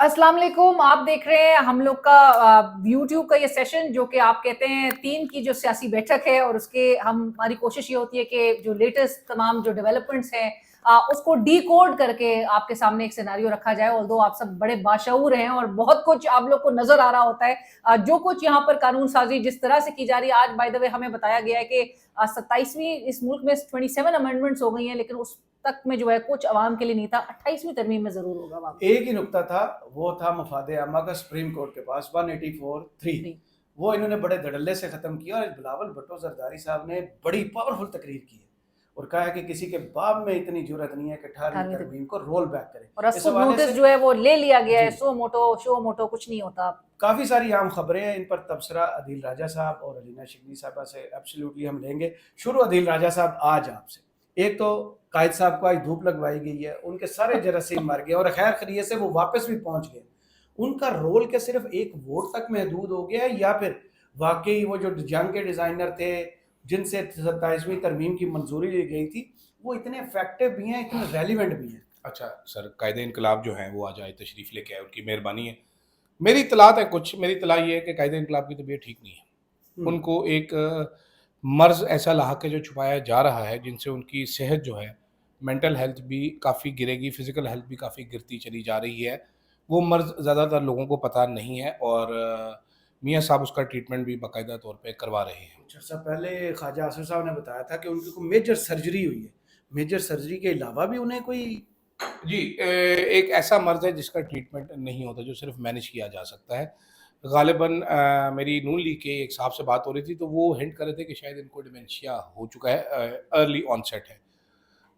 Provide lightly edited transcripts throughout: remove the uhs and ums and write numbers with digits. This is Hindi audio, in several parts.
अस्सलाम वालेकुम। आप देख रहे हैं हम लोग का यूट्यूब का ये सेशन, जो कि आप कहते हैं 3 की जो सियासी बैठक है, और उसके हमारी कोशिश ये होती है कि जो लेटेस्ट तमाम जो डेवलपमेंट्स हैं उसको डी कोड करके आपके सामने एक सिनेरियो रखा जाए। ऑल्दो आप सब बड़े बाशऊर हैं और बहुत कुछ आप लोग को नजर आ रहा होता है, जो कुछ यहाँ पर कानून साजी जिस तरह से की जा रही है। आज बाय द वे हमें बताया गया है कि 27वीं इस मुल्क में 27 अमेंडमेंट्स हो गई हैं, लेकिन उस तक में जो है कुछ अवाम के लिए नहीं था। 28वीं तरमीम में जरूर होगा अवाम एक ही नुकता था, वो था मफाद आमा का सुप्रीम कोर्ट के पास 184(3। जी। वो इन्होंने बड़े धड़ल्ले से ख़त्म किया और बिलावल भुट्टो जरदारी साहब ने बड़ी पावरफुल तकरीर की है और कहा है कि किसी के बाप में इतनी जरूरत नहीं है कि 18वीं तरमीम को रोल बैक करे। और इस हवाले नोटिस से जो है वो ले लिया गया है, जी, शो मोटो कुछ नहीं होता। काफ़ी सारी आम खबरें हैं, इन पर तबसरा अदील राजा साहब और अलीना शिकनी साहबा से एब्सोल्युटली हम लेंगे। शुरू अदील राजा साहब आज आपसे। एक तो कायद साहब को आज धूप लगवाई गई है, उनके सारे जरासीम मर गए और खैर खरीय से वो वापस भी पहुंच गए। उनका रोल क्या सिर्फ एक वोट तक महदूद हो गया है, या फिर वाकई वो जो जंग के डिज़ाइनर थे जिनसे 27वीं तरमीम की मंजूरी ली गई थी, वो इतने इफेक्टिव भी हैं, इतने रेलिवेंट भी हैं? अच्छा सर, कायदे इनकलाब जो हैं वो आज आए तशरीफ़ लेके आए, उनकी मेहरबानी है। मेरी इत्तलात है कुछ, मेरी इत्तला ये है कि कायदे इनकलाब की तबीयत ठीक नहीं है। उनको एक मर्ज़ ऐसा लाहक है जो छुपाया जा रहा है, जिनसे उनकी सेहत जो है, मेंटल हेल्थ भी काफ़ी गिरेगी, फ़िज़िकल हेल्थ भी काफ़ी गिरती चली जा रही है। वो मर्ज़ ज़्यादातर लोगों को पता नहीं है और मियाँ साहब उसका ट्रीटमेंट भी बाकायदा तौर पे करवा रहे हैं। कुछ अर्सा पहले ख्वाजा आसिफ साहब ने बताया था कि उनकी कोई मेजर सर्जरी हुई है। मेजर सर्जरी के अलावा भी उन्हें कोई जी, एक ऐसा मर्ज़ है जिसका ट्रीटमेंट नहीं होता, जो सिर्फ मैनेज किया जा सकता है। ग़ालिबन मेरी नून लीग के एक साहब से बात हो रही थी, तो वो हिंट कर रहे थे कि शायद इनको डिमेंशिया हो चुका है, अर्ली ऑनसेट है।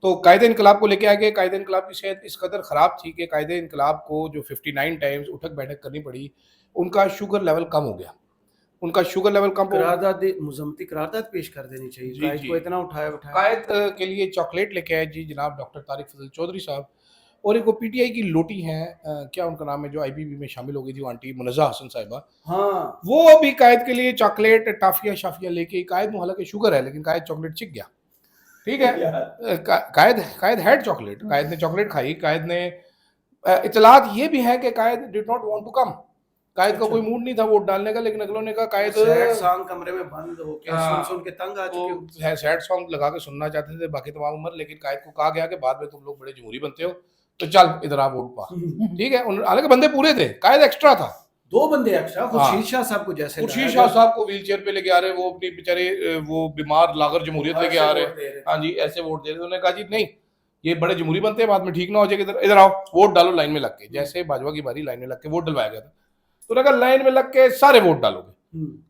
तो कायदे इनकलाब को लेके आ गए। कायदे इनकलाब की सेहत इस कदर ख़राब थी कि कायदे इनकलाब को जो 59 टाइम्स उठक-बैठक करनी पड़ी, उनका शुगर लेवल कम हो गया। उनका शुगर लेवल कम हो करारदाद मुज़म्मती करारदाद पेश कर देनी चाहिए। जी, कायद जी। को इतना उठाया उठाया कायद के लिए चॉकलेट लेके आए जी जनाब डॉक्टर तारिक फजल चौधरी साहब, और एक वो पीटीआई की लोटी हैं, क्या उनका नाम है, जो आईबीबी में शामिल हो गई थी, वो आंटी मुनज़्ज़ा हसन साहिबा, हाँ, वो भी कायद के लिए चॉकलेट टाफिया-शाफिया लेके, कायद में हालांकि शुगर है लेकिन कायद चॉकलेट चिक गया। ठीक है, कायद कायद हैड चॉकलेट, कायद ने चॉकलेट खाई। कायद ने इतलात ये भी है कि Quaid did not want to come. Quaid का अच्छा। कोई मूड नहीं था वोट डालने का, लेकिन अगलों ने कहा कायद सैड सॉन्ग कमरे में बंद होके हाँ, सुन के तंग आ चुके हो। वो सैड सॉन्ग लगा के सुनना चाहते थे बाकी तमाम उम्र, लेकिन कायद को कहा गया कि बाद में तुम लोग बड़े जमहूरी बनते हो, तो चल इधर आ वोट पा। ठीक है, हालांकि बंदे पूरे थे, कायद एक्स्ट्रा था। 2 बंदे एक्स्ट्रा हाँ, खुर्शीद शाह साहब को जैसे खुर्शीद शाह साहब को व्हील चेयर पे लेके आ रहे, वो अपनी बेचारे वो बीमार लागर जमहूरियत लेके आ रहे। हाँ जी, ऐसे वोट दे रहे। उन्होंने कहा जी नहीं, ये बड़े जमहूरी बनते हैं, बाद में ठीक ना हो जाएगा, इधर इधर आओ वोट डालो लाइन में लग के। जैसे बाजवा की बारी लाइन में लग के वोट डलवाया गया था, तो उन्होंने कहा लाइन में लग के सारे वोट डालोगे,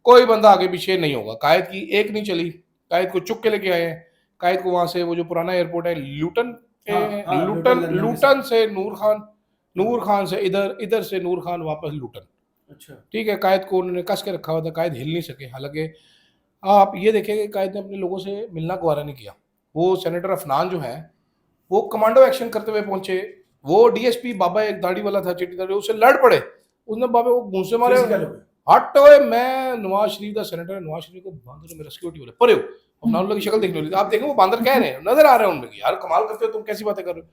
कोई बंदा आगे पीछे नहीं होगा। कायद की एक नहीं चली, कायद को चुक के लेके आए हैं। कायद को वहां से वो जो पुराना एयरपोर्ट है लूटन, लूटन से नूर खान से इधर, इधर से नूर खान वापस लूटन। अच्छा, ठीक है, कायद को उन्होंने कस के रखा हुआ था, कायद हिल नहीं सके। हालांकि आप ये देखें कि कायद ने अपने लोगों से मिलना गवारा नहीं किया। वो सेनेटर अफनान जो है, वो कमांडो एक्शन करते हुए पहुंचे। वो डीएसपी बाबा एक दाढ़ी वाला था, चिट्टी दाढ़ी, उससे लड़ पड़े। उसने बाबे को घूंसे मारे, हट ओए, मैं नवाज शरीफ का सेनेटर है, नवाज शरीफ को बांदर में सिक्योरिटी बोले परे हो। अफनानुल्लाह की शक्ल देखने वाली, आप देखें वो बांदर कह रहे हैं, नजर आ रहे हैं उनमें कि यार कमाल करते हो तुम, कैसी बातें कर रहे हो।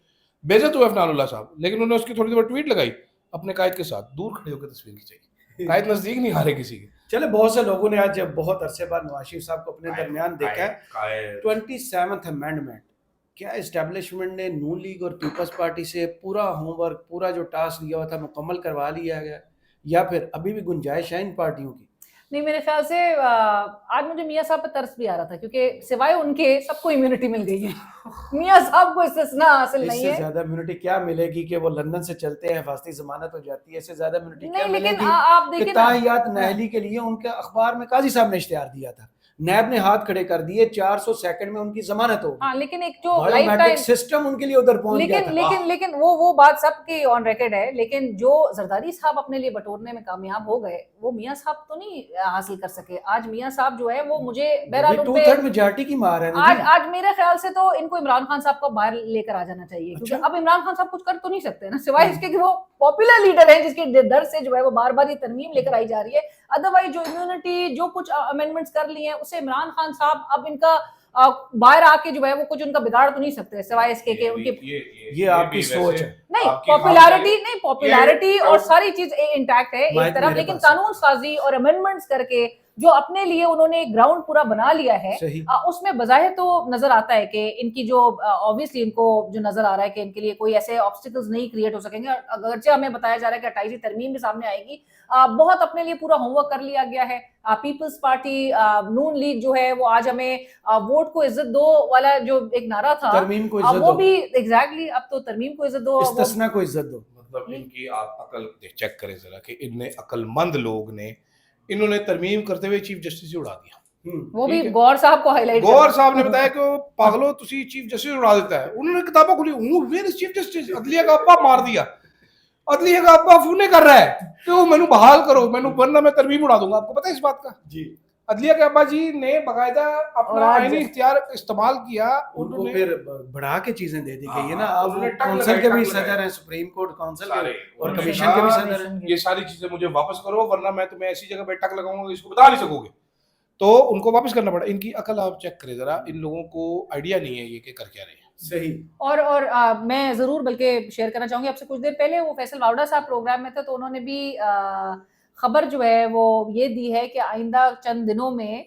बेइज्जत हुए अफनानुल्लाह साहब, लेकिन उन्होंने उसकी थोड़ी देर ट्वीट लगाई अपने कायद के साथ, दूर खड़े होकर तस्वीर खिंचाई। कायद नजदीक नहीं आ रहे किसी के। चले, बहुत से लोगों ने आज बहुत अरसे बाद नवाज शरीफ साहब को अपने दरमियान देखा है। 27th अमेंडमेंट, क्या इस्टेब्लिशमेंट ने नून लीग और पीपल्स पार्टी से पूरा होमवर्क, पूरा जो टास्क दिया हुआ था मुकम्मल करवा लिया गया, या फिर अभी भी गुंजाइश है इन पार्टियों की? नहीं, मेरे ख्याल से आज मुझे मियाँ साहब पर तरस भी आ रहा था, क्योंकि सिवाय उनके सबको इम्यूनिटी मिल गई है। मियाँ साहब को इस्तिस्ना हासिल नहीं इससे है। ज्यादा इम्यूनिटी क्या मिलेगी कि वो लंदन से चलते हैं, हिफाजती जमानत हो जाती है, इससे ज्यादा इम्यूनिटी क्या नहीं, लेकिन मिलेगी आप कि देखिए ना, ताहियात नहली के लिए उनके अखबार में काजी साहब ने इश्तिहार दिया था, नैब ने हाथ खड़े कर दिए, 400 सेकंड में उनकी जमानत हो गई। हाँ, लेकिन एक जो लाइफ बायोमेट्रिक टाइम, सिस्टम उनके लिए उधर पहुंच गया लेकिन था। लेकिन लेकिन वो बात सबकी ऑन रिकॉर्ड है। लेकिन जो जरदारी साहब अपने लिए बटोरने में कामयाब हो गए, वो मियाँ साहब तो नहीं हासिल कर सके। आज मियाँ साहब जो है वो मुझे बहरहाल उन पे 2/3 मेजॉरिटी की मार है ना आज जी। आज मेरे ख्याल से तो इनको इमरान खान साहब को बाहर लेकर आ जाना चाहिए, क्योंकि अच्छा? अब इमरान खान साहब कुछ कर तो नहीं सकते ना, सिवाय इसके कि वो पॉपुलर लीडर हैं जिसके दर से जो है वो बार बार ये तरमीम लेकर आई जा रही है। अदरवाइज जो इम्यूनिटी, जो कुछ अमेंडमेंट्स कर लिए हैं, उससे इमरान खान साहब अब इनका बाहर आके जो है वो कुछ उनका बिगाड़ तो नहीं सकते, सिवाय इसके कि उनके ये आपकी भी सोच वैसे है। नहीं आपकी पॉपुलैरिटी नहीं पॉपुलैरिटी ये- और सारी चीज इंटैक्ट है माइक एक तरफ, मेरे लेकिन पास है। कानून साजी और अमेंडमेंट्स करके जो अपने लिए उन्होंने एक ग्राउंड पूरा बना लिया है, सही। उसमें बजाहिर तो नजर आता है कि इनकी जो ऑब्वियसली इनको जो नजर आ रहा है कि इनके लिए कोई ऐसे ऑब्स्टिकल्स नहीं क्रिएट हो सकेंगे। अगरचे हमें बताया जा रहा है कि 28वीं तरमीम भी सामने आएगी, बहुत अपने लिए पूरा होमवर्क कर लिया गया है। पीपल्स पार्टी नून लीग जो है वो आज हमें वोट को इज्जत दो वाला जो एक नारा था, तरमीम को इज्जत वो दो, भी एग्जैक्टली अब तो तरमीम को इज्जत दो, वो इस्तिस्ना को इज्जत दो। मतलब इनकी आप अकल चेक करें जरा कि इनने अकलमंद लोग ने इन्होंने तरमीम करते हुए चीफ जस्टिस से उड़ा दिया। वो भी ठीक है। गौर साहब को हाईलाइट गौर साहब ने बताया कि वो पागलो तुसी चीफ जस्टिस उड़ा देता है। उन्होंने किताबें खुली, वेयर इज चीफ जस्टिस, अदलिया का अब्बा मार दिया, अदलिया का अब्बा फूने कर रहा है कि वो मैनू बहाल करो, मैनू वरना मैं तरमीम उड़ा दूंगा। आपको पता है इस बात का? जी। अदलिया के अब्बा जी ने बाकायदा और अपना आज आईनी इख्तियार इस्तेमाल किया। उनको उन्होंने फिर बढ़ा के चीजें दे दी गई है ना। हाँ, अब उन्होंने टक काउंसिल लगाई, के टक भी लगाई। सदर हैं, सुप्रीम कोर्ट काउंसिल के सारे और उन्होंने कमीशन के भी कहा, सदर हैं। ये सारी चीजें मुझे वापस करो वरना मैं तुम्हें ऐसी जगह पे टक लगाऊंगा इसको बता नहीं सकोगे। तो उनको वापस करना पड़ा। इनकी अकल आप चेक करें जरा, इन लोगों को आइडिया नहीं है ये कि कर क्या रहे हैं। सही। और मैं जरूर बल्कि शेयर करना चाहूंगी आपसे, कुछ देर पहले वो फैसल वावड़ा साहब प्रोग्राम में थे तो उन्होंने भी खबर जो है वो ये दी है कि आइंदा चंद दिनों में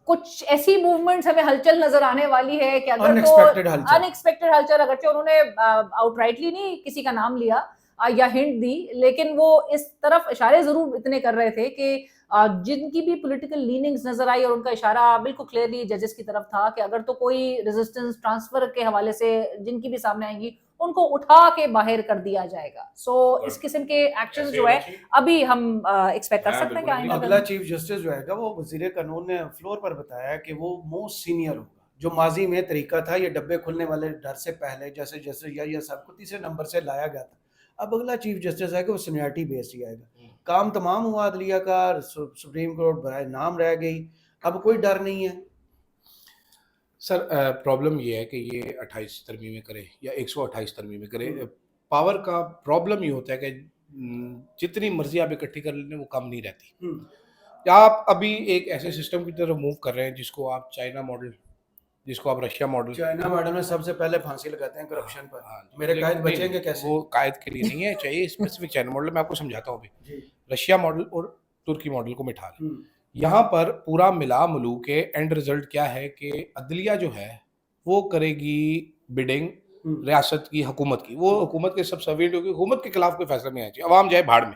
कुछ ऐसी मूवमेंट्स हमें हलचल नजर आने वाली है कि अगर अनएक्सपेक्टेड हलचल। अनएक्सपेक्टेड हलचल, अगरचे उन्होंने आउटराइटली नहीं किसी का नाम लिया या हिंट दी, लेकिन वो इस तरफ इशारे जरूर इतने कर रहे थे कि जिनकी भी पॉलिटिकल लीनिंग्स नजर आई और उनका इशारा बिल्कुल क्लियरली जजेस की तरफ था कि अगर तो कोई रेजिस्टेंस ट्रांसफर के हवाले से जिनकी भी सामने आएंगी उनको उठा के बाहर कर दिया जाएगा। सो इस किस्म के एक्शन जो है अभी हम एक्सपेक्ट कर सकते हैं कि आइंदा अगला चीफ जस्टिस जो है वो वजीर कानून ने फ्लोर पर बताया कि वो मोस्ट सीनियर होगा। जो माजी में तरीका था ये डब्बे खुलने वाले डर से पहले जैसे जैसे या सबको तीसरे नंबर से लाया गया था, अब अगला चीफ जस्टिस है कि वो सीनियरिटी बेस्ड ही आएगा। काम तमाम हुआ अदलिया का, सुप्रीम कोर्ट बराए नाम रह गई, अब कोई डर नहीं है। सर प्रॉब्लम ये है कि ये 28 तरमीमें करे या 128 तरमीमें करे, पावर का प्रॉब्लम ये होता है कि जितनी मर्जी आप इकट्ठी कर लेने वो कम नहीं रहती। आप अभी एक ऐसे सिस्टम की तरफ मूव कर रहे हैं जिसको आप चाइना मॉडल, जिसको आप रशिया मॉडल, चाइना मॉडल में सबसे पहले फांसी लगाते हैं करप्शन पर। हाँ, मेरे लेकिन कायद नहीं, बचेंगे कैसे? वो कायद के लिए नहीं है, चाहिए स्पेसिफिक चाइना मॉडल। मैं आपको समझाता हूँ अभी। जी। रशिया मॉडल और तुर्की मॉडल को मिठा लें। यहाँ पर पूरा मिला मिलू के एंड रिजल्ट क्या है कि अदलिया जो है वो करेगी बिडिंग रियासत की, हुकूमत की। वो हुकूमत के सबसर्विएंट होगी, हुकूमत के खिलाफ कोई फैसला नहीं आना चाहिए, अवाम जाए भाड़ में।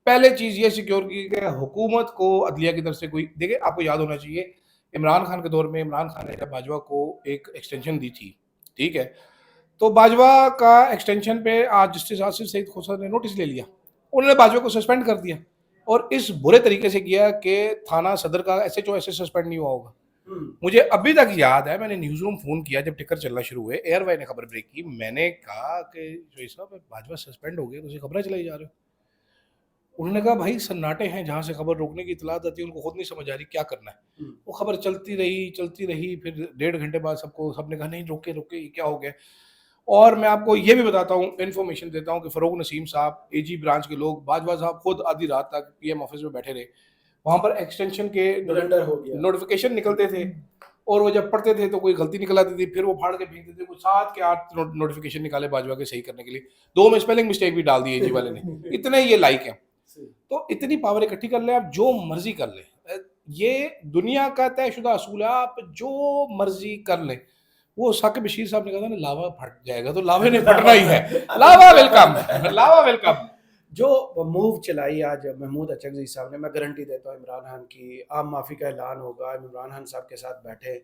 पहले चीज ये सिक्योर की कि हुकूमत को अदलिया की तरफ से कोई, देखिए आपको याद होना चाहिए इमरान खान के दौर में इमरान खान ने जब बाजवा को एक एक्सटेंशन दी थी, ठीक है, तो बाजवा का एक्सटेंशन पे आज जस्टिस आसिफ सईद खोसर ने नोटिस ले लिया, उन्होंने बाजवा को सस्पेंड कर दिया और इस बुरे तरीके से किया कि थाना सदर का एसएचओ ऐसे सस्पेंड नहीं हुआ होगा। मुझे अभी तक याद है, मैंने न्यूज रूम फोन किया जब टिकर चलना शुरू हुए, एयरवाई ने खबर ब्रेक की, मैंने कहा कि जोई साहब बाजवा सस्पेंड हो गए, तो खबरें चलाई जा रहे हो। उन्होंने कहा भाई सन्नाटे हैं, जहाँ से खबर रोकने की इतलात आती है उनको खुद नहीं समझ आ रही क्या करना है। वो खबर चलती रही, फिर 1.5 घंटे बाद सबने कहा नहीं रोके ये क्या हो गया। और मैं आपको ये भी बताता हूँ, इन्फॉर्मेशन देता हूँ कि फरोग नसीम साहब, एजी ब्रांच के लोग, बाजवा साहब खुद आधी रात तक पीएम ऑफिस में बैठे रहे, वहां पर एक्सटेंशन के नोटिफिकेशन निकलते थे और वो जब पढ़ते थे तो कोई गलती निकल आती थी, फिर वो फाड़ के फेंक देते, कुछ 7 के 8 नोटिफिकेशन निकाले बाजवा के सही करने के लिए, 2 में स्पेलिंग मिस्टेक भी डाल दी एजी वाले ने। इतने ये लाइक हैं, तो इतनी पावर इकट्ठी कर ले, आप जो मर्जी कर ले, ये दुनिया का तयशुदा असूल है, आप जो मर्जी कर ले। वो साकिब बशीर साहब ने कहा था ना लावा फट जाएगा, तो लावे ने फटना ही है। लावा वेलकम, लावा वेलकम। जो मूव चलाई आज महमूद अचकज़ई साहब ने, मैं गारंटी देता हूँ इमरान खान की आम माफ़ी का ऐलान होगा। इमरान खान साहब के साथ बैठे,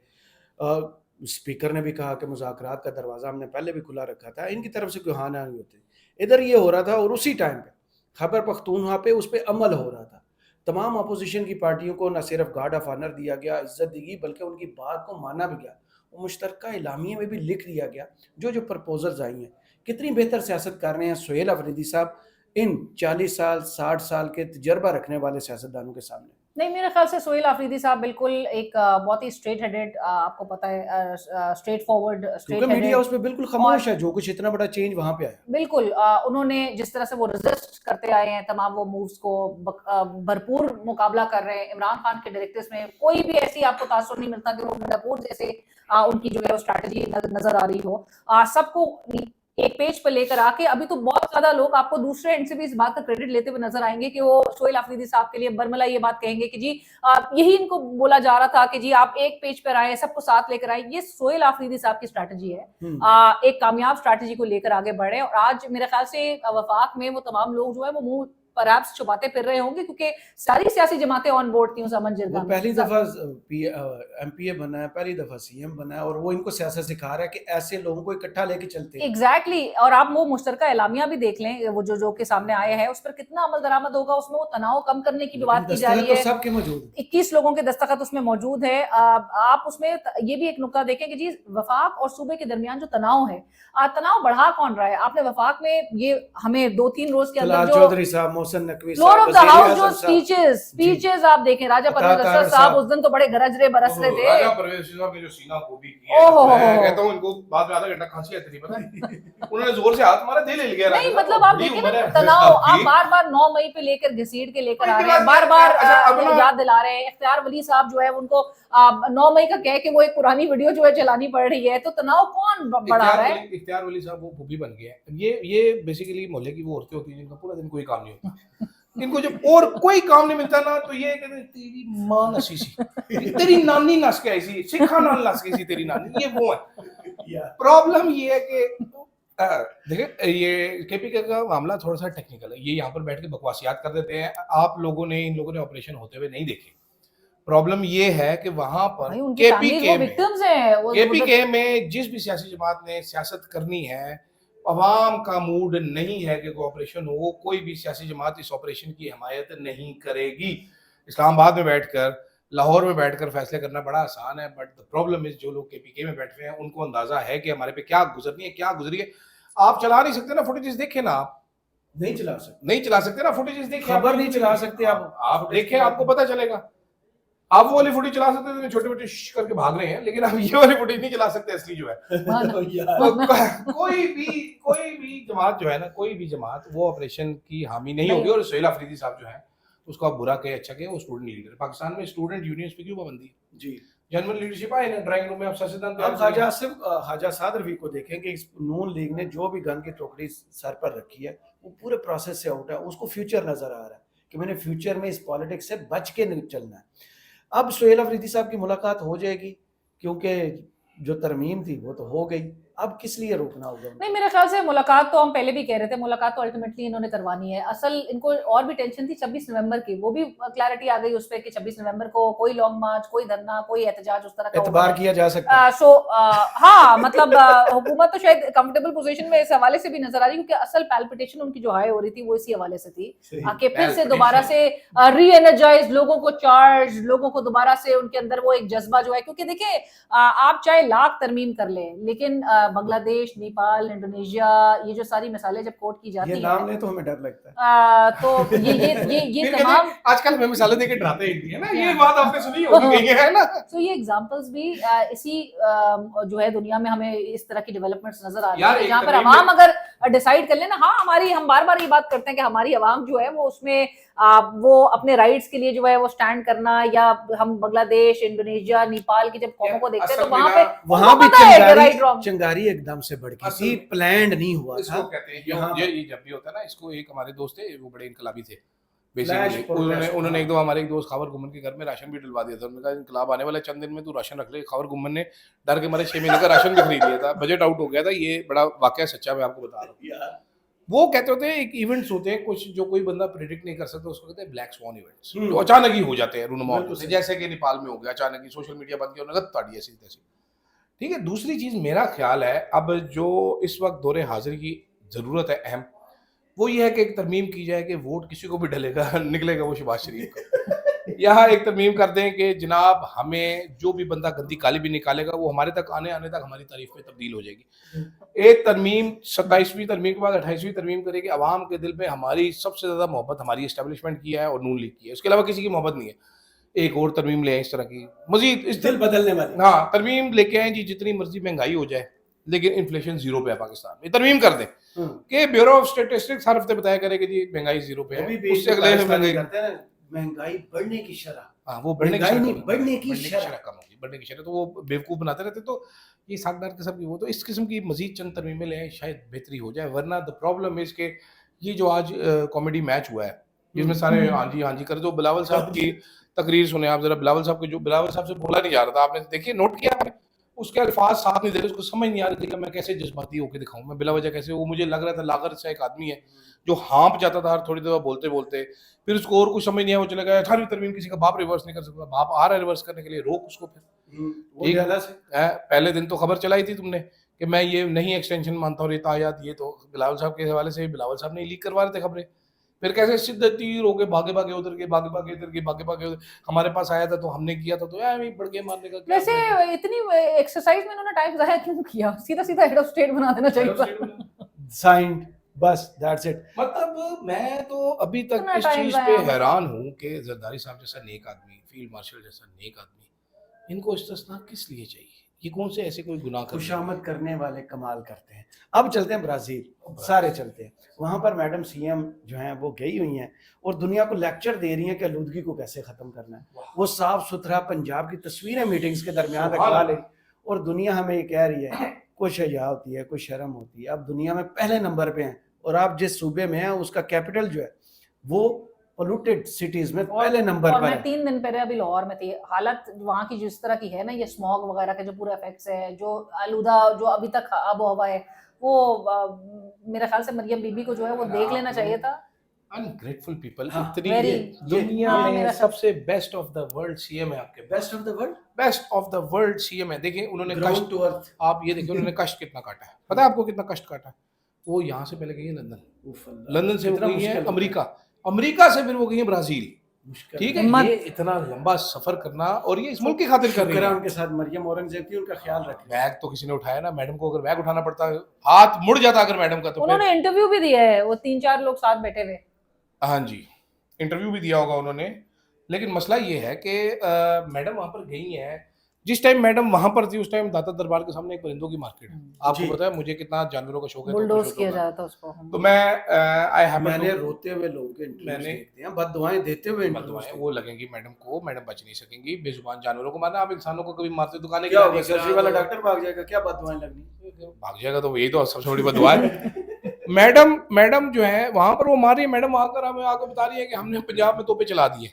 स्पीकर ने भी कहा कि मुज़ाकरात का दरवाज़ा हमने पहले भी खुला रखा था, इनकी तरफ से कोई हाँ ना नहीं होती। इधर ये हो रहा था और उसी टाइम पे खैबर पख्तूनख्वा पे उस पर अमल हो रहा था। तमाम अपोजिशन की पार्टियों को न सिर्फ गार्ड ऑफ ऑनर दिया गया, इज्जत दी गई, बल्कि उनकी बात को माना भी गया। वो मुश्तरका इलामिये में भी लिख दिया गया जो प्रपोजल्स आई हैं। कितनी बेहतर सियासत कर रहे हैं सुहेल अफरीदी साहब इन 40 साल 60 साल के तजर्बा रखने वाले सियासतदानों के सामने। नहीं, मेरे ख्याल से सोहेल आफरीदी साहब बिल्कुल एक बहुत ही स्ट्रेट हेडेड, आपको पता है, स्ट्रेट फॉरवर्ड, स्ट्रेट क्योंकि मीडिया हेडेड उसमें बिल्कुल और खामोश है, जो कुछ इतना बड़ा चेंज वहां पे आया। बिल्कुल उन्होंने जिस तरह से वो रेजिस्ट करते आए हैं तमाम वो मूव्स को, भरपूर मुकाबला कर रहे हैं इमरान खान के डायरेक्टर्स में। कोई भी ऐसी आपको तासुर नहीं मिलता कि वो मिर्जापुर जैसे उनकी जो है वो स्ट्रैटेजी नजर आ रही हो। सबको एक पेज पर लेकर आके, अभी तो बहुत ज्यादा लोग आपको दूसरे एंड से भी इस बात का क्रेडिट लेते हुए नजर आएंगे कि वो सोहेल आफरीदी साहब के लिए बरमला ये बात कहेंगे कि जी यही इनको बोला जा रहा था कि जी आप एक पेज पर आए, सबको साथ लेकर आए। ये सोहेल आफरीदी साहब की स्ट्रैटेजी है, एक कामयाब स्ट्रैटेजी को लेकर आगे बढ़े। और आज मेरे ख्याल से वफाक में वो तमाम लोग जो है वो मुंह परहैप्स छुपाते फिर रहे होंगे, क्योंकि सारी सियासी जमातें ऑन बोर्ड थी उस अमन वो जिरगा में। पहली दफा एमपीए बना है, पहली दफा सीएम बना है, और वो इनको सियासत सिखा रहा है कि ऐसे लोगों को इकट्ठा लेके चलते हैं। एग्जैक्टली और आप वो मुश्तरका एलामिया भी देख लें, वो जो के सामने आया है उस पर कितना अमल दरामद होगा, उसमें वो तनाव कम करने की भी बात की जा रही दस्तखत है। तो सबके मौजूद है। 21 लोगों के दस्तखत उसमें मौजूद है। आप उसमें ये भी एक नुकता देखें कि जी वफाक और सूबे के दरमियान जो तनाव है, तनाव बढ़ा कौन रहा है? आपने वफाक में ये हमें 2-3 रोज के अंदर जलाल जो चौधरी साहब, मोहसिन नकवी फ्लोर साहब, ऑफ द वज़ीर हाउस आज़म जो साहब, स्पीचेस आप देखें, राजा अता परवेज तारड़ अरशद साहब साहब। उस दिन तो बड़े गरज रहे बरस रहे थे। राजा परवेज साहब ने जो सीना गोभी की है, ओहो मैं कहता हूं इनको बाद में आधा घंटा खांसी आती थी, पता है? उन्होंने जोर से हाथ मारा, दिल हिल गया। नहीं राजा मतलब साहब, आप बड़ी देखिए उम्र ना है तनाव, आप आपकी। बार बार 9 मई पे लेकर घसीट के लेकर आ वही रहे हैं, बात बार है, बार अच्छा, अपना याद दिला रहे हैं। इख्तियार वली साहब जो है उनको 9 मई का कह के वो एक पुरानी वीडियो जो है चलानी पड़ रही है, तो तनाव कौन बढ़ा रहा है? इख्तियार वली साहब वो भूपी बन गए हैं। ये बेसिकली मोहल्ले की वो औरतें होती हैं जिनका पूरा दिन कोई काम नहीं होता, इनको जब और कोई काम नहीं मिलता ना, तो ये कहते हैं तेरी मां नसी सी, तेरी नानी नस के आई सी, सिखा नान नस गई सी तेरी नानी, ये वो है। प्रॉब्लम ये है कि देखिए ये केपीके का मामला थोड़ा सा टेक्निकल है, ये यहाँ पर बैठ के बकवासियात कर देते हैं। आप लोगों ने, इन लोगों ने ऑपरेशन होते हुए नहीं देखे। प्रॉब्लम ये है कि वहां पर भाई उनकी फैमिलीज वो विक्टिम्स हैं, वो केपीके में जिस भी सियासी जमात ने सियासत करनी है, अवाम का मूड नहीं है कि ऑपरेशन हो, कोई भी सियासी जमात इस ऑपरेशन की हिमायत नहीं करेगी। इस्लामाबाद में बैठकर, लाहौर में बैठकर फैसले करना बड़ा आसान है, बट द प्रॉब्लम इज जो लोग केपीके में बैठे हैं उनको अंदाजा है कि हमारे पे क्या गुजरनी है, क्या गुजरी है। आप चला नहीं सकते ना फुटेजेस, देखे ना, आप नहीं चला सकते, नहीं चला सकते ना फुटेजेस, देखे, खबर नहीं चला सकते आप देखें, आपको पता चलेगा। आप वो वाली फुटेज चला सकते थे, छोटे छोटे करके भाग रहे हैं, लेकिन आप ये वाली फुटेज नहीं चला सकते असली जो है। तो कोई भी जमात जो है ना, कोई भी जमात वो ऑपरेशन की हामी नहीं होगी। और सोहेल आफरीदी साहब जो है उसको आप बुरा कहे अच्छा कहे, वो स्टूडेंट लीडर। पाकिस्तान में स्टूडेंट यूनियंस पे क्यों पाबंदी है? जी, जनरल लीडरशिप आए ना, ड्राइंग रूम में आप सिद्धांत। अब ख्वाजा साद रफी को देखेंगे, इस नून लीग ने जो भी गन की टोकरी सर पर रखी है वो पूरे प्रोसेस से आउट है, उसको फ्यूचर नजर आ रहा है कि मैंने फ्यूचर में इस पॉलिटिक्स से बच के चलना है। अब सोहेल अफरीदी साहब की मुलाकात हो जाएगी, क्योंकि जो तरमीम थी वो तो हो गई, अब किस लिए रोकना होगा? नहीं, मेरे ख्याल से मुलाकात तो हम पहले भी कह रहे थे, मुलाकात तो अल्टीमेटली इन्होंने करवानी है। असल इनको और भी टेंशन थी 26 नवंबर की, वो भी क्लैरिटी आ गई उस पर कि 26 नवंबर को कोई लॉन्ग मार्च, कोई धरना, कोई एहतजाज उस तरह का एतबार किया जा सकता है। हाँ मतलब हुकूमत तो शायद कंफर्टेबल पोजीशन में इस हवाले से भी नजर आ रही है, क्योंकि असल पैल्पिटेशन उनकी जो हाई हो रही थी वो इसी हवाले से थी कि फिर से दोबारा से री एनर्जाइज, लोगों को चार्ज, लोगों को दोबारा से उनके अंदर वो एक जज्बा जो है, क्योंकि देखिए आप चाहे लाख तरमीम कर लें, लेकिन बांग्लादेश, नेपाल, इंडोनेशिया, ये जो सारी मिसालें जब कोट की जाती ये नाम ले तो हमें डर लगता है, तो ये तमाम आजकल हमें मिसालें देके डराते हैं ना, ये बात आपने सुनी होगी है ना। तो ये एग्जांपल्स भी इसी जो है दुनिया में हमें इस तरह की डेवलपमेंट्स नजर आ रही है, जहाँ पर अवाम अगर डिसाइड कर लेना, हाँ हमारी, हम बार बार ये बात करते हैं कि हमारी अवाम जो है वो उसमें वो अपने राइट्स के लिए जो है वो स्टैंड करना, या हम बांग्लादेश, इंडोनेशिया, नेपाल की जब कौमों को देखते हैं तो वहां पे चिंगारी एकदम से बढ़ गई थी, प्लान्ड नहीं हुआ था। इसको कहते हैं ये जब भी होता है ना, इसको एक हमारे दोस्त थे वो बड़े इनकलाबी थे बेसिकली, उन्होंने एक दो हमारे एक दोस्त खबर गुम्मन के घर में राशन भी डलवा दिया था। उन्होंने कहा इनकलाब आने वाला चंद दिन में तू राशन रख ले। खबर गुम्मन ने डर के मारे 6 महीने का राशन भी खरीद लिया था, बजट आउट हो गया था। ये बड़ा वाकया सच्चा मैं आपको बता रहा हूँ। वो कहते होते हैं एक इवेंट्स होते हैं कुछ जो कोई बंदा प्रेडिक्ट नहीं कर सकता, उसको कहते हैं ब्लैक स्वॉन इवेंट्स, जो अचानक ही हो जाते हैं, रूनुमा होते हैं, जैसे कि नेपाल में हो गया अचानक ही, सोशल मीडिया बंद किया, नगद ताड़ी ऐसी तैसी। ठीक है, दूसरी चीज मेरा ख्याल है अब जो इस वक्त दौरे हाजिर की जरूरत है अहम, वो ये है कि एक तरमीम की जाए कि वोट किसी को भी डलेगा निकलेगा वो शहबाज शरीफ का। यहाँ एक तरमीम कर दें कि जनाब हमें जो भी बंदा गंदी काली भी निकालेगा वो हमारे तक आने तक हमारी तारीफ में तब्दील हो जाएगी। एक तरमीम 27वीं तरमीम के बाद 28वीं तरमीम करेगी, अवाम के दिल में हमारी सबसे ज्यादा मोहब्बत हमारी एस्टेब्लिशमेंट की है और नून लीग की है, उसके अलावा किसी की मोहब्बत नहीं है। एक और तरमीम ले आए इस तरह की मजीद इस दिल बदलने वाली। हाँ तरमीम लेके आए जी, जितनी मर्जी महंगाई हो जाए लेकिन इन्फ्लेशन 0 पे है पाकिस्तान में, तरमीम कर दें कि ब्यूरो ऑफ स्टैटिस्टिक्स हर हफ्ते बताया करे कि जी महंगाई 0 पे है, उससे अगले महंगाई करते हैं महंगाई बढ़ने की शरह, हाँ वो बढ़ने की महंगाई शरह नहीं, कम होगी, बढ़ने की शरह शरह। कम होगी, बढ़ने की शरह, तो वो बेवकूफ़ बनाते रहते। तो ये सागदार किस्म की वो, तो इस किस्म की मजीद चंद तरमीमें ले आए शायद बेहतरी हो जाए, वरना द प्रॉब्लम इज के ये जो आज कॉमेडी मैच हुआ है जिसमें सारे हाँ जी कर, जो बिलावल साहब की तकरीर सुने आप जरा, बिलावल साहब के जो बिलावल साहब से बोला नहीं जा रहा था, आपने देखिए नोट किया आपने, उसके अल्फाज साथ नहीं दे रहे, उसको समझ नहीं आ रही थी कि मैं कैसे जज्बाती होकर दिखाऊं, मैं बिला वजह कैसे, वो मुझे लग रहा था लागर सा एक आदमी है जो हाँप जाता था हर थोड़ी देर बोलते बोलते, फिर उसको और कुछ समझ नहीं आया, वो चला गया 18वीं तरमीम किसी का बाप रिवर्स नहीं कर सकता, बाप आ रहा है रिवर्स करने के लिए, रोक उसको फिर। पहले दिन तो खबर चलाई थी तुमने कि मैं ये नहीं एक्सटेंशन मानता हूँ, रेता आयात, ये तो बिलावल साहब के हवाले से बिलावल साहब ने लीक करवा रहे थे खबरें, फिर कैसे सिद्ध तीर हो गए, भागे भागे उधर के, भागे भागे इधर के, भागे भागे उधर, हमारे पास आया था तो हमने किया था, तो यार बड़के मारने का वैसे इतनी एक्सरसाइज में उन्होंने टाइम जाया क्यों किया, सीधा सीधा हेड ऑफ स्टेट बना देना चाहिए था। साइंड बस दैट्स इट। मतलब मैं तो अभी तक इतना इस time चीज जाया पे मतलब। हैरान हूँ कि जरदारी साहब जैसा नेक आदमी, फील्ड मार्शल जैसा नेक आदमी, इनको इस्तिस्ना किस लिए चाहिए, ये कौन से ऐसे कोई गुनाह खुशामद करने वाले कमाल करते हैं। अब चलते हैं ब्राजील, सारे चलते हैं वहां पर। मैडम सीएम जो हैं वो गई हुई हैं और दुनिया को लेक्चर दे रही हैं कि आलूदगी को कैसे खत्म करना है। वो साफ सुथरा पंजाब की तस्वीरें मीटिंग्स के दरमियान रखवा ले और दुनिया हमें ये कह रही है कुछ हया होती है, कुछ शर्म होती है। अब दुनिया में पहले नंबर पे हैं और आप जिस सूबे में हैं उसका कैपिटल जो है वो पोल्यूटेड सिटीज में पहले नंबर और पर मैं है। 3 दिन पहले अभी लाहौर में थी, हालत वहाँ की जिस तरह की है ना, ये स्मॉग वगैरह के जो पूरे इफेक्ट्स है, जो आलूदा जो अभी तक आबो हवा है, वो मेरे ख्याल से मरियम बीबी को जो है वो देख लेना चाहिए था। अनग्रेटफुल पीपल, हाँ, इतनी very, दुनिया हाँ, में मेरा सबसे best of the world CM है आपके, best of the world, best of the world CM है। देखिए उन्होंने ग्राउंड कष्ट, टू अर्थ। आप ये देखिए उन्होंने कष्ट कितना काटा है, पता है आपको कितना कष्ट काटा है? वो यहाँ से पहले गई है लंदन, लंदन से वो गई है अमेरिका, अमेरिका से फिर वो गई है ब्राजील, ठीक है, ये इतना लंबा सफर करना और ये इस मुल्क की खातिर कर रही है। उनके साथ मरियम औरंगजेब थी, उनका ख्याल रखें। बैग तो किसी ने उठाया ना, मैडम को अगर बैग उठाना पड़ता हाथ मुड़ जाता अगर मैडम का, तो उन्होंने इंटरव्यू भी दिया है, वो 3-4 लोग साथ बैठे हुए। हाँ जी इंटरव्यू भी दिया होगा उन्होंने, लेकिन मसला ये है कि मैडम वहां पर गई हैं, जिस टाइम मैडम वहां पर थी उस टाइम दाता दरबार के सामने एक परिंदों की मार्केट है, आपको पता है मुझे कितना जानवरों का शौक है, बुलडोज किया जाता था उसको। तो मैं मैंने रोते हुए लोगों के इंटरव्यूज देखते हैं, बददुआएं देते हुए बददुआएं वो लगेंगी मैडम को, मैडम बच नहीं सकेंगी, बेजुबान जानवरों को मारना, आप इंसानों को कभी मारते दुकाने क्या होगा, सर्जरी वाला डॉक्टर भाग जाएगा, क्या बददुआएं लगनी, भाग जाएगा, तो यही तो सबसे बड़ी बददुआ है। मैडम जो है वहां पर वो मारी, मैडम वहां पर हमें आकर बता रही है कि हमने पंजाब में तोपे चला दिए।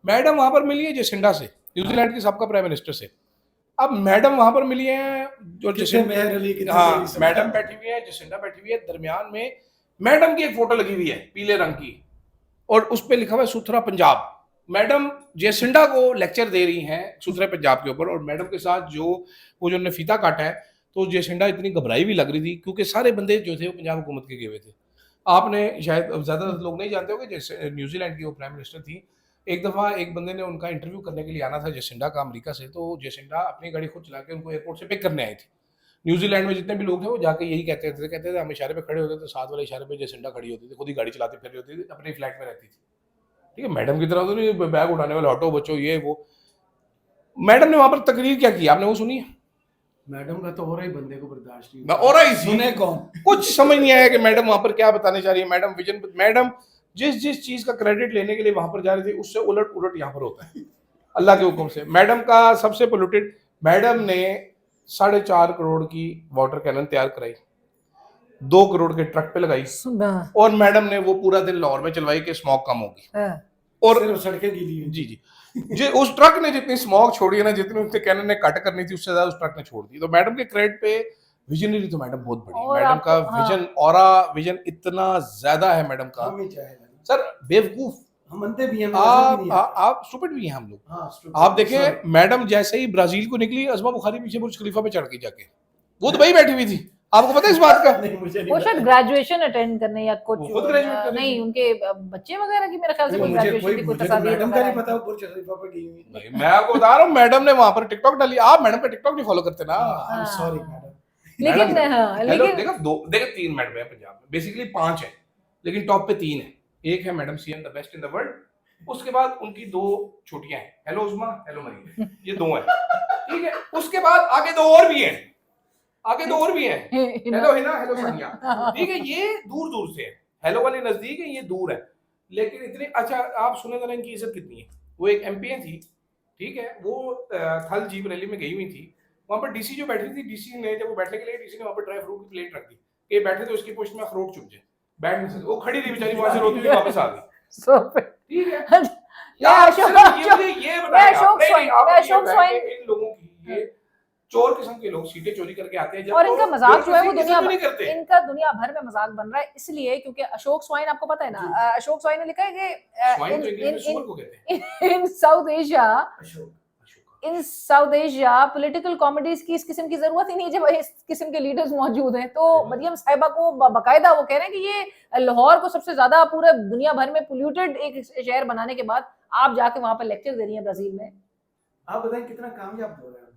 मैडम वहां पर मिली है जेसिंडा से, न्यूजीलैंड की सबका प्राइम मिनिस्टर से। अब मैडम वहां पर मिली है जो हाँ मैडम बैठी हुई है, जेसिंडा बैठी हुई है, दरमियान में मैडम की एक फोटो लगी हुई है पीले रंग की और उस पर लिखा हुआ है सुथरा पंजाब। मैडम जेसिंडा को लेक्चर दे रही हैं सुथरे पंजाब के ऊपर, और मैडम के साथ जो वो जो उन्होंने फीता काटा है, तो जेसिंडा इतनी घबराई भी लग रही थी क्योंकि सारे बंदे जो थे वो पंजाब हुकूमत के गए हुए थे। आपने शायद ज़्यादातर लोग नहीं जानते होंगे, जैसे न्यूजीलैंड की वो प्राइम मिनिस्टर थी, एक दफ़ा एक बंदे ने उनका इंटरव्यू करने के लिए आना था जेसिंडा का अमेरिका से, तो जेसिंडा अपनी गाड़ी खुद चला के उनको एयरपोर्ट से पिक करने आई थी। न्यूजीलैंड में जितने भी लोग थे वो जाके यही कहते थे हम इशारे पे खड़े होते थे, साथ वाले इशारे पे जेसिंडा खड़ी होती थी, खुद ही गाड़ी चलाती फिर होती थी, अपनी फ्लैट में रहती थी, ठीक है, मैडम की तरह तो नहीं बैग उठाने वाले ऑटो बच्चों ये वो। मैडम ने वहां पर तकरीर क्या की आपने वो सुनी है? मैडम का तो हो रहा ही बंदे को बर्दाश्त नहीं, और सुने कौन, कुछ समझ नहीं आया कि मैडम वहां पर क्या बताने जा रही है। मैडम विजन, मैडम जिस चीज का क्रेडिट लेने के लिए वहां पर जा रही थी उससे उलट यहाँ पर होता है अल्लाह के हुक्म से। मैडम का सबसे पोल्यूटेड, मैडम ने 4.5 करोड़ की वाटर कैनन तैयार कराई, 2 करोड़ के ट्रक पे लगाई, और मैडम ने वो पूरा दिन लाहौर में चलवाई कि स्मॉग कम होगी, और सड़कें गीली हैं। जी जी उस ट्रक ने जितनी स्मॉग छोड़ी है ना, जितनी उसके कैनन ने कट करनी थी उससे ज्यादा उस ट्रक ने छोड़ दी। तो मैडम के क्रेडिट पे विजनरी तो मैडम बहुत बड़ी, मैडम का विजन ऑरा विजन इतना ज्यादा है मैडम का। सर बेवकूफ हम मनते भी हैं, आप स्टूपिड भी हैं हम लोग। आप देखें मैडम जैसे ही ब्राजील को निकली, अज़मा बुखारी पीछे बुर्ज खलीफा पे चढ़ गई जाके, वो दुबई बैठी हुई थी, आपको पता है इस बात का? वो शायद ग्रेजुएशन अटेंड करने या कुछ नहीं, उनके बच्चे वगैरह की मेरे ख्याल से कोई ग्रेजुएशन की कोई तस्वीर मैडम का नहीं पता, वो बुर्ज खलीफा पे गई हुई। नहीं मैं आपको बता रहा हूँ, मैडम ने वहां पर टिकटॉक डाली। आप मैडम का टिकटॉक नहीं फॉलो करते ना? सॉरी मैडम, लेकिन देखो 3 मैडम है पंजाब में, बेसिकली 5 है लेकिन टॉप पे 3 है। एक है madam CM the best in the world, उसके बाद उनकी 2 छोटियां हैं, हेलो उस्मा, हेलो मरीम, ये 2 हैं, ठीक है। उसके बाद आगे 2 और भी हैं, हेलो हिना, हेलो सानिया, ठीक है। ये दूर दूर से है, हेलो वाले नजदीक है, ये दूर है, लेकिन इतनी अच्छा। आप सुने जरा इनकी इज्जत कितनी है। वो एक एमपीएन थी, ठीक है, वो थल जीप रैली में गई हुई थी, वहां पर डीसी जो बैठी थी, डीसी ने जब वो बैठने के लिए, डीसी ने वहां पर ड्राई फ्रूट की प्लेट रख दी कि बैठे तो उसकी पोस्ट में अखरोट चुभ जाए, बैठ नहीं सकते। वो खड़ी रही बेचारी, वहां से रोती हुई वापस आ गई, ठीक है। यार सिर्फ ये मुझे ये बताइए, अशोक स्वाइन इन लोगों की, ये चोर किस्म के लोग सीटें चोरी करके आते हैं, और इनका मजाक जो है वो इनका दुनिया भर में मजाक बन रहा है, इसलिए क्योंकि अशोक स्वाइन, आपको पता है ना, अशोक स्वाइन ने लिखा है कि इन साउथ एशिया पॉलिटिकल कॉमेडीज की इस किस्म की जरूरत ही नहीं जब इस किस्म के लीडर्स मौजूद हैं। तो मरियम साहिबा को बाकायदा वो कह रहे हैं कि ये लाहौर को सबसे ज्यादा पूरे दुनिया भर में पोल्यूटेड एक शहर बनाने के बाद आप जाके वहां पर लेक्चर दे रही हैं ब्राजील में। आप बताएं कितना कामयाब हो रहा है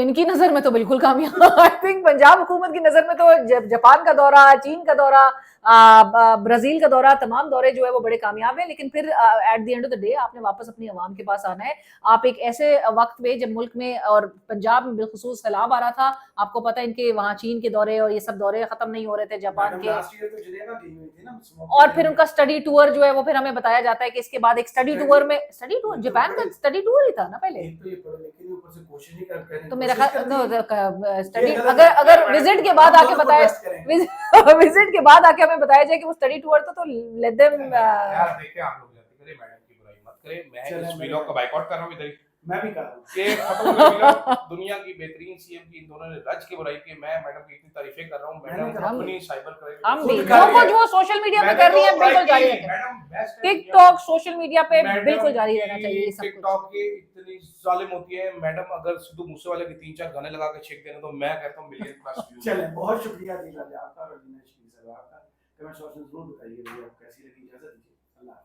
इनकी नजर में तो बिल्कुल कामयाब। आई थिंक पंजाब हुकूमत की नजर में तो जापान का दौरा, चीन का दौरा, ब्राजील का दौरा, तमाम दौरे जो है वो बड़े कामयाब है। लेकिन फिर at the end of the day आपने वापस अपनी आवाम के पास आना है। आप एक ऐसे वक्त पे जब मुल्क में और पंजाब में बिलखुसूस सैलाब आ रहा था, आपको पता है इनके वहाँ चीन के दौरे और ये सब दौरे खत्म नहीं हो रहे थे जापान के, और फिर उनका स्टडी टूर जो है वो फिर हमें बताया जाता है कि इसके बाद एक स्टडी टूर जापान का स्टडी टूर ही था ना पहले। तो मेरा स्टडी अगर विजिट के बाद आके बताया, विजिट के बाद आके हमें बताया जाए कि वो स्टडी टूर था, तो लेट देम। यार देखिए, आप लोग जाते करें, मैडम की बुराई मत करें, मैं इस व्लॉग का बायकॉट कर रहा हूं इधर ही, मैं भी कर रहा हूं कि खत्म हो गया। दुनिया की बेहतरीन सीएम की इन दोनों ने रज के बुराई की, मैं मैडम की इतनी तारीफें कर रहा हूं। मैडम अपनी साइबर क्राइम हम भी जो कुछ वो सोशल मीडिया पे कर रही हैं बिल्कुल जारी रखें। Madam best TikTok social media पे बिल्कुल जारी रहना चाहिए ये सब कुछ। टिकटॉक की इतनी जालिम होती है मैडम, अगर सिद्धू मूसेवाले के 3-4 गाने लगा के छेक देना तो मैं कहता हूं मिलियन प्लस व्यूज। चलें, बहुत शुक्रिया दिल आपका और दिनेश जी साहब आपका। कमेंट सेक्शन में जरूर बताइए आप कैसी लगी। इजाजत दीजिए, अल्लाह।